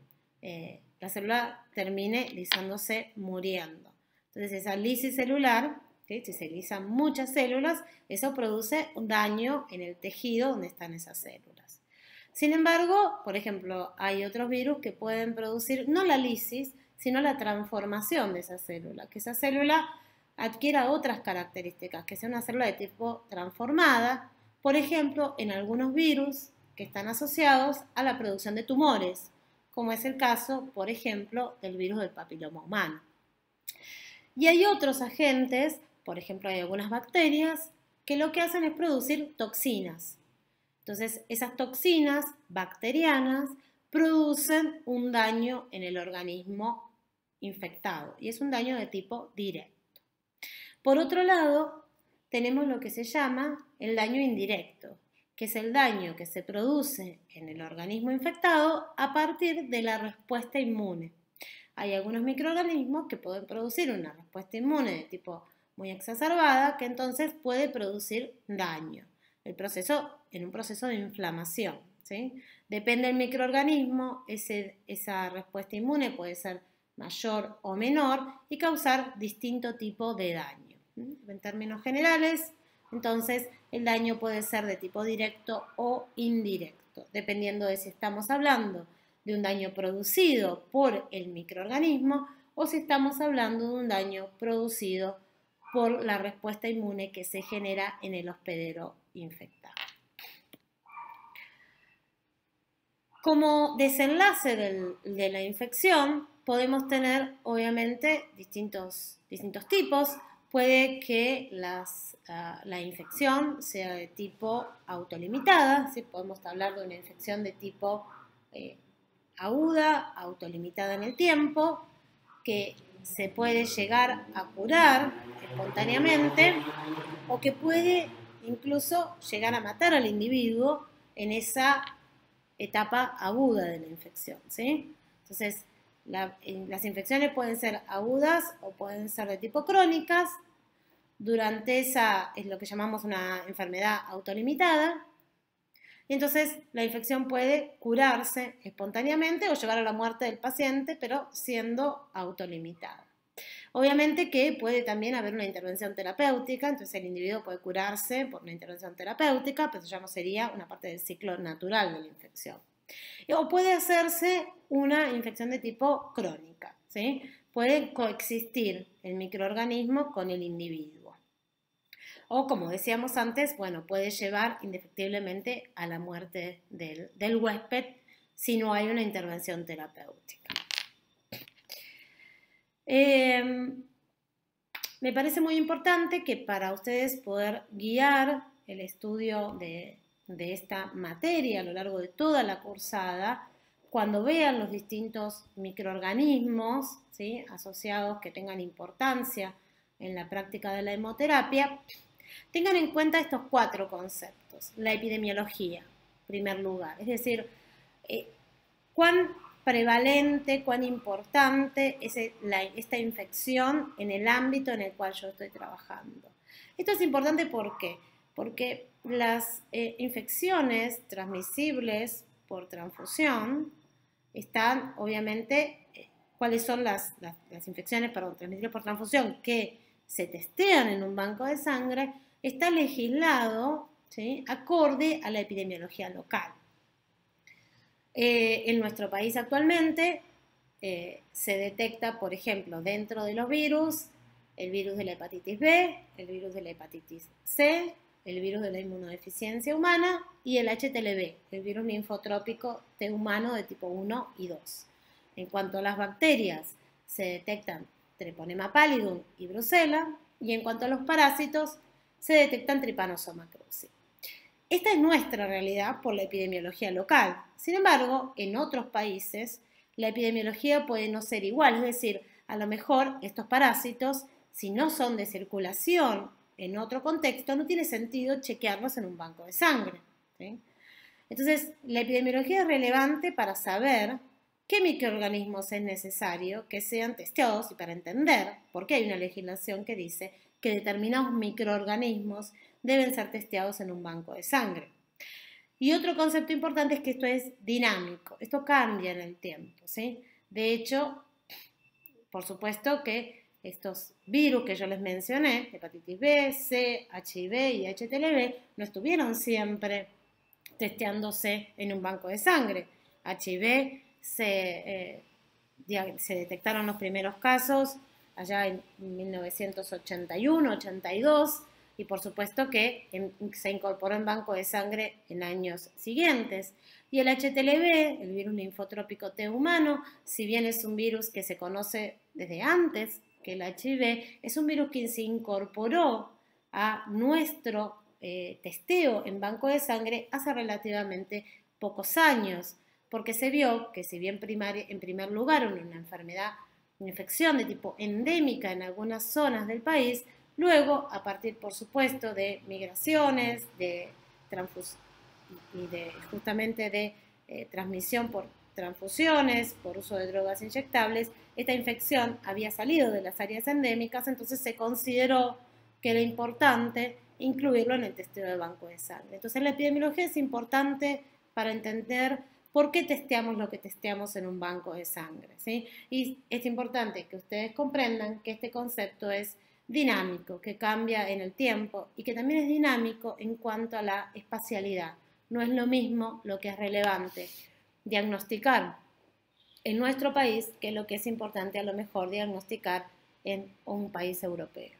La célula termine lisándose, muriendo. Entonces esa lisis celular, ¿sí?, si se lisan muchas células, eso produce un daño en el tejido donde están esas células. Sin embargo, por ejemplo, hay otros virus que pueden producir no la lisis, sino la transformación de esa célula, que esa célula adquiera otras características, que sea una célula de tipo transformada. Por ejemplo, en algunos virus que están asociados a la producción de tumores, como es el caso, por ejemplo, del virus del papiloma humano. Y hay otros agentes, por ejemplo, hay algunas bacterias, que lo que hacen es producir toxinas. Entonces, esas toxinas bacterianas producen un daño en el organismo infectado y es un daño de tipo directo. Por otro lado, tenemos lo que se llama el daño indirecto, que es el daño que se produce en el organismo infectado a partir de la respuesta inmune. Hay algunos microorganismos que pueden producir una respuesta inmune de tipo muy exacerbada que entonces puede producir daño. En un proceso de inflamación, ¿sí? Depende del microorganismo, esa respuesta inmune puede ser mayor o menor y causar distinto tipo de daño. En términos generales, entonces el daño puede ser de tipo directo o indirecto, dependiendo de si estamos hablando de un daño producido por el microorganismo o si estamos hablando de un daño producido por la respuesta inmune que se genera en el hospedero infectado. Como desenlace de la infección podemos tener obviamente distintos tipos. Puede que la infección sea de tipo autolimitada, ¿sí? Podemos hablar de una infección de tipo aguda, autolimitada en el tiempo, que se puede llegar a curar espontáneamente o que puede incluso llegar a matar al individuo en esa etapa aguda de la infección, ¿sí? Entonces, las infecciones pueden ser agudas o pueden ser de tipo crónicas. Durante esa es lo que llamamos una enfermedad autolimitada. Y entonces la infección puede curarse espontáneamente o llevar a la muerte del paciente, pero siendo autolimitada. Obviamente que puede también haber una intervención terapéutica, entonces el individuo puede curarse por una intervención terapéutica, pero eso ya no sería una parte del ciclo natural de la infección. O puede hacerse una infección de tipo crónica, ¿sí? Puede coexistir el microorganismo con el individuo. O como decíamos antes, bueno, puede llevar indefectiblemente a la muerte del huésped si no hay una intervención terapéutica. Me parece muy importante que para ustedes poder guiar el estudio de esta materia a lo largo de toda la cursada, cuando vean los distintos microorganismos, ¿sí?, asociados que tengan importancia en la práctica de la hemoterapia, tengan en cuenta estos 4 conceptos. La epidemiología, en primer lugar, es decir, cuán prevalente, cuán importante es esta infección en el ámbito en el cual yo estoy trabajando. Esto es importante ¿por qué? Porque las infecciones transmisibles por transfusión están, obviamente, cuáles son las infecciones transmisibles por transfusión que se testean en un banco de sangre, está legislado, ¿sí?, acorde a la epidemiología local. En nuestro país actualmente se detecta, por ejemplo, dentro de los virus, el virus de la hepatitis B, el virus de la hepatitis C, el virus de la inmunodeficiencia humana y el HTLV, el virus linfotrópico T humano de tipo 1 y 2. En cuanto a las bacterias, se detectan Treponema pallidum y Brucella, y en cuanto a los parásitos, se detectan Trypanosoma cruzi. Esta es nuestra realidad por la epidemiología local. Sin embargo, en otros países la epidemiología puede no ser igual, es decir, a lo mejor estos parásitos, si no son de circulación en otro contexto, no tiene sentido chequearlos en un banco de sangre, ¿sí? Entonces, la epidemiología es relevante para saber qué microorganismos es necesario que sean testeados y para entender por qué hay una legislación que dice que determinados microorganismos deben ser testeados en un banco de sangre. Y otro concepto importante es que esto es dinámico, esto cambia en el tiempo, ¿sí? De hecho, por supuesto que estos virus que yo les mencioné, hepatitis B, C, HIV y HTLV, no estuvieron siempre testeándose en un banco de sangre. HIV se detectaron los primeros casos allá en 1981-82, y por supuesto que se incorporó en banco de sangre en años siguientes. Y el HTLV, el virus linfotrópico T humano, si bien es un virus que se conoce desde antes que el HIV, es un virus que se incorporó a nuestro testeo en banco de sangre hace relativamente pocos años, porque se vio que si bien en primer lugar una enfermedad, una infección de tipo endémica en algunas zonas del país, luego a partir por supuesto de migraciones, de y de justamente de transmisión por transfusiones, por uso de drogas inyectables, esta infección había salido de las áreas endémicas, entonces se consideró que era importante incluirlo en el testeo de banco de sangre. Entonces la epidemiología es importante para entender por qué testeamos lo que testeamos en un banco de sangre, ¿sí? Y es importante que ustedes comprendan que este concepto es dinámico, que cambia en el tiempo y que también es dinámico en cuanto a la espacialidad. No es lo mismo lo que es relevante diagnosticar en nuestro país que lo que es importante a lo mejor diagnosticar en un país europeo.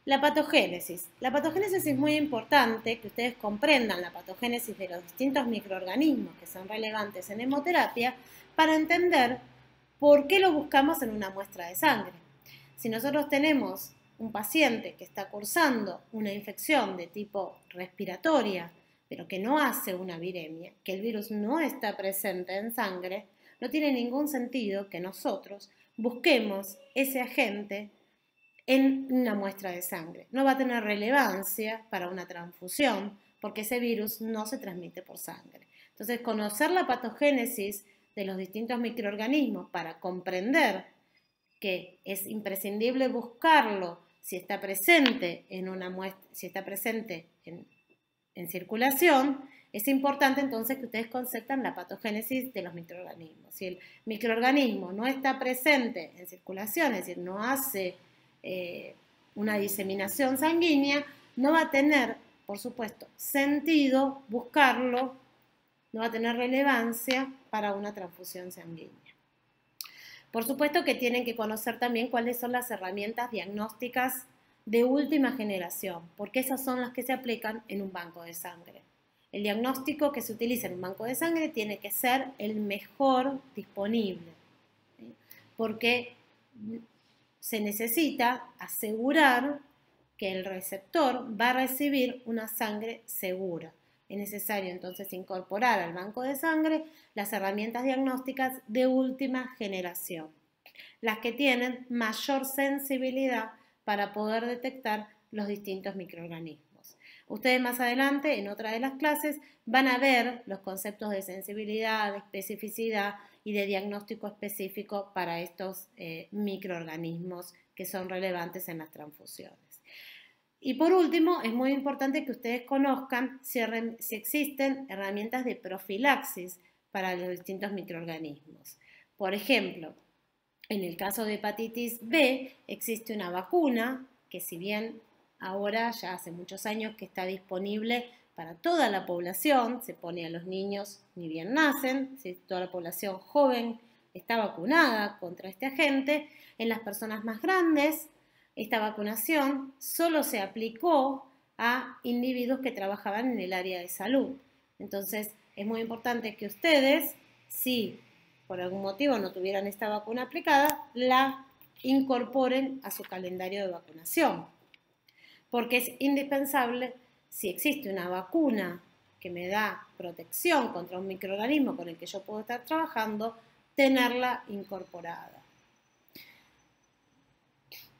La patogénesis. La patogénesis es muy importante que ustedes comprendan la patogénesis de los distintos microorganismos que son relevantes en hemoterapia para entender por qué lo buscamos en una muestra de sangre. Si nosotros tenemos un paciente que está cursando una infección de tipo respiratoria, pero que no hace una viremia, que el virus no está presente en sangre, no tiene ningún sentido que nosotros busquemos ese agente en una muestra de sangre. No va a tener relevancia para una transfusión porque ese virus no se transmite por sangre. Entonces, conocer la patogénesis de los distintos microorganismos para comprender que es imprescindible buscarlo si está presente en una muestra, si está presente en circulación, es importante entonces que ustedes conceptan la patogénesis de los microorganismos. Si el microorganismo no está presente en circulación, es decir, no hace una diseminación sanguínea, no va a tener, por supuesto, sentido buscarlo, no va a tener relevancia para una transfusión sanguínea. Por supuesto que tienen que conocer también cuáles son las herramientas diagnósticas de última generación, porque esas son las que se aplican en un banco de sangre. El diagnóstico que se utiliza en un banco de sangre tiene que ser el mejor disponible, ¿sí? Porque se necesita asegurar que el receptor va a recibir una sangre segura. Es necesario entonces incorporar al banco de sangre las herramientas diagnósticas de última generación, las que tienen mayor sensibilidad para poder detectar los distintos microorganismos. Ustedes más adelante, en otra de las clases, van a ver los conceptos de sensibilidad, de especificidad y de diagnóstico específico para estos microorganismos que son relevantes en las transfusiones. Y por último, es muy importante que ustedes conozcan si existen herramientas de profilaxis para los distintos microorganismos. Por ejemplo, en el caso de hepatitis B existe una vacuna que, si bien ahora ya hace muchos años que está disponible para toda la población, se pone a los niños ni bien nacen, toda la población joven está vacunada contra este agente. En las personas más grandes, esta vacunación solo se aplicó a individuos que trabajaban en el área de salud. Entonces, es muy importante que ustedes, si por algún motivo no tuvieran esta vacuna aplicada, la incorporen a su calendario de vacunación. Porque es indispensable, si existe una vacuna que me da protección contra un microorganismo con el que yo puedo estar trabajando, tenerla incorporada.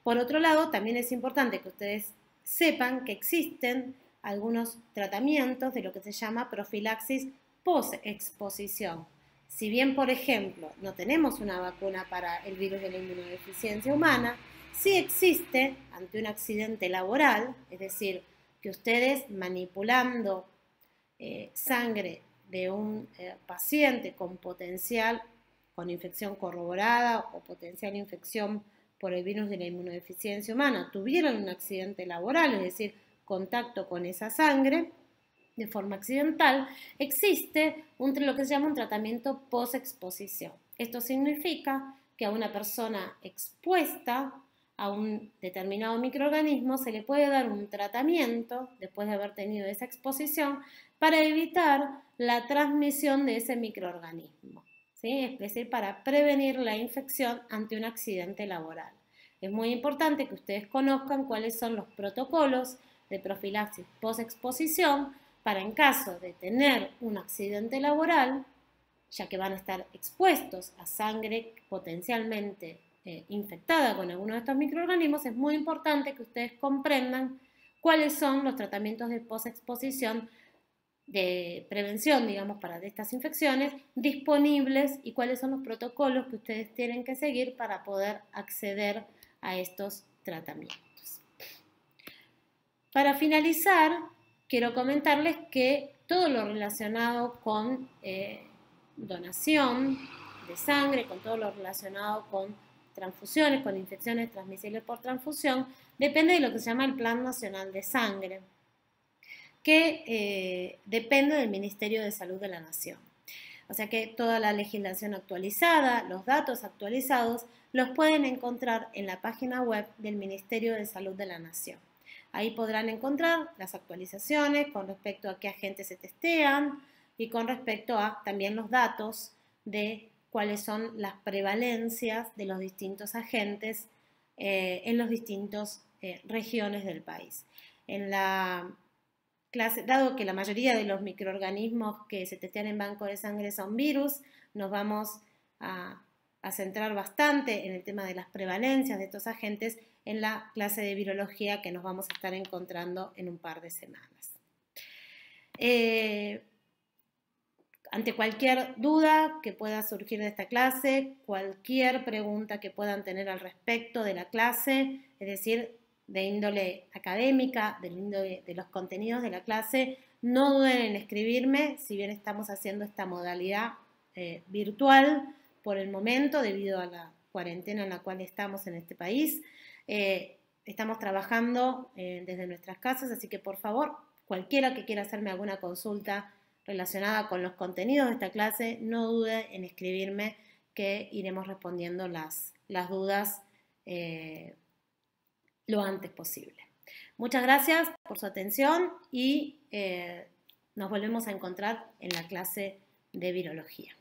Por otro lado, también es importante que ustedes sepan que existen algunos tratamientos de lo que se llama profilaxis post-exposición. Si bien, por ejemplo, no tenemos una vacuna para el virus de la inmunodeficiencia humana, sí existe ante un accidente laboral, es decir, que ustedes manipulando sangre de un paciente con potencial, con infección corroborada o potencial infección por el virus de la inmunodeficiencia humana, tuvieron un accidente laboral, es decir, contacto con esa sangre de forma accidental, existe lo que se llama un tratamiento post-exposición. Esto significa que a una persona expuesta a un determinado microorganismo, se le puede dar un tratamiento, después de haber tenido esa exposición, para evitar la transmisión de ese microorganismo, ¿sí? Es decir, para prevenir la infección ante un accidente laboral. Es muy importante que ustedes conozcan cuáles son los protocolos de profilaxis post-exposición para, en caso de tener un accidente laboral, ya que van a estar expuestos a sangre potencialmente infectada con alguno de estos microorganismos, es muy importante que ustedes comprendan cuáles son los tratamientos de post-exposición de prevención, digamos, para estas infecciones disponibles y cuáles son los protocolos que ustedes tienen que seguir para poder acceder a estos tratamientos. Para finalizar, quiero comentarles que todo lo relacionado con donación de sangre, con todo lo relacionado con transfusiones, con infecciones transmisibles por transfusión, depende de lo que se llama el Plan Nacional de Sangre, que depende del Ministerio de Salud de la Nación. O sea que toda la legislación actualizada, los datos actualizados, los pueden encontrar en la página web del Ministerio de Salud de la Nación. Ahí podrán encontrar las actualizaciones con respecto a qué agentes se testean y con respecto a también los datos de cuáles son las prevalencias de los distintos agentes en las distintas regiones del país. En la clase, dado que la mayoría de los microorganismos que se testean en banco de sangre son virus, nos vamos a centrar bastante en el tema de las prevalencias de estos agentes en la clase de virología que nos vamos a estar encontrando en un par de semanas. Ante cualquier duda que pueda surgir de esta clase, cualquier pregunta que puedan tener al respecto de la clase, es decir, de índole académica, del índole de los contenidos de la clase, no duden en escribirme, si bien estamos haciendo esta modalidad virtual por el momento, debido a la cuarentena en la cual estamos en este país. Estamos trabajando desde nuestras casas, así que por favor, cualquiera que quiera hacerme alguna consulta relacionada con los contenidos de esta clase, no dude en escribirme, que iremos respondiendo las dudas lo antes posible. Muchas gracias por su atención y nos volvemos a encontrar en la clase de virología.